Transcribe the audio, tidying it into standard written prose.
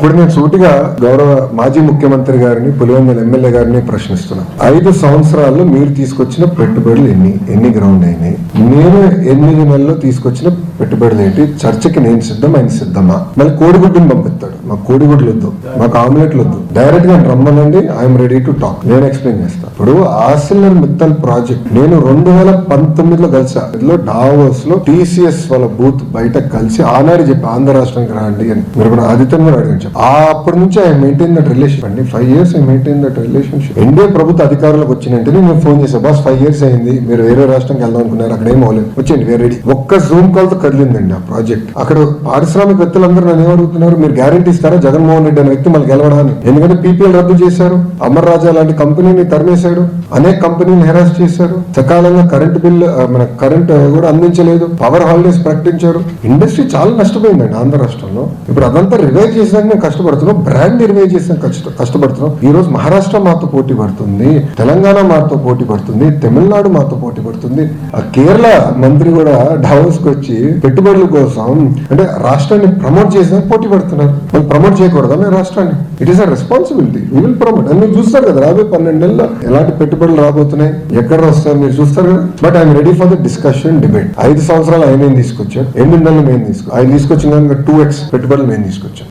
ఇప్పుడు నేను సూటిగా గౌరవ మాజీ ముఖ్యమంత్రి గారిని పులివెందుల ఎమ్మెల్యే గారిని ప్రశ్నిస్తున్నా. 5 సంవత్సరాల్లో మీరు తీసుకొచ్చిన పెట్టుబడులు ఎన్ని గ్రౌండ్ అయినాయి? నేను 8 నెలల్లో తీసుకొచ్చిన పెట్టుబడులు ఏంటి? చర్చకి నేను సిద్ధం, ఆయన సిద్ధమా? మళ్ళీ కోడిగుడ్డుని పంపిస్తాడు. మాకు కోడిగుడ్లు వద్దు, మాకు ఆమ్లెట్లు వద్దు, డైరెక్ట్ గా రమ్మనండి, ఐఎమ్ రెడీ టు టాక్. నేను ఎక్స్ప్లెయిన్ చేస్తాను. ఇప్పుడు ఆర్సిలర్ మిత్తల్ ప్రాజెక్ట్ నేను 2019లో కలిసా. ఇందులో డావోస్ లో TCS వాళ్ళ బూత్ బయట కలిసి ఆనాడు చెప్పి ఆంధ్ర రాష్ట్రానికి రాండి అని. మీరు ఆదిత్యం కూడా అడిగారు. అప్పటి నుంచి ఐ మెయింటైన్ దట్ రిలేషన్ అండి. 5 years I maintain that relationship. NDA ప్రభుత్వ అధికారులకు వచ్చినంటే నేను ఫోన్ చేసా, బాస్ 5 years అయింది, మీరు వేరే రాష్ట్రానికి వెళ్దాం అనుకున్నారు, అక్కడ ఏం అవ్వలేదు, వచ్చేయండి వేరే రెడీ. ఒక్క జూమ్ కాల్ తో కదిలిందండి ఆ ప్రాజెక్ట్. అక్కడ పారిశ్రామికవేత్తలందరూ నన్ను ఏమడుగుతున్నారు, మీరు గ్యారంటీ ఇస్తారా జగన్మోహన్ రెడ్డి అనే వ్యక్తి మళ్ళీ గెలవడానికి? ఎందుకంటే PPL రద్దు చేశారు, అమర్ రాజా లాంటి కంపెనీని తరిమేశాడు, అనేక కంపెనీని హెరాస్ చేశారు, సకాలంగా కరెంట్ బిల్లు మన కరెంట్ కూడా అందించలేదు, పవర్ హాలిడేస్ ప్రకటించారు. ఇండస్ట్రీ చాలా నష్టపోయిందండి ఆంధ్ర రాష్ట్రంలో. ఇప్పుడు అదంతా రివైవ్ చేసినాక మేము కష్టపడుతున్నాం, బ్రాండ్ రివైవ్ చేసినాక కష్టపడుతున్నాం. ఈ రోజు మహారాష్ట్ర మాతో పోటీ పడుతుంది, తెలంగాణ మాతో పోటీ పడుతుంది, తమిళనాడు మాతో పోటీ పడుతుంది. ఆ కేరళ మంత్రి కూడా డావోస్ కి వచ్చి పెట్టుబడుల కోసం అంటే రాష్ట్రాన్ని ప్రమోట్ చేసిన పోటీ పడుతున్నారు. వాళ్ళు ప్రమోట్ చేయకూడదా మేము రాష్ట్రాన్ని? It is a responsibility, we will promote. అని మీరు చూస్తారు కదా రాబోయే 12 నెలల్లో ఎలాంటి పెట్టుబడులు రాబోతున్నాయి, ఎక్కడ వస్తాయి మీరు చూస్తారు కదా. But I'm ready for the discussion, debate. 5 సంవత్సరాలు ఆయన తీసుకొచ్చాడు, 8 నెలలు మేము ఆయన తీసుకొచ్చిన 2x పెట్టుబడులు మేము తీసుకొచ్చాం.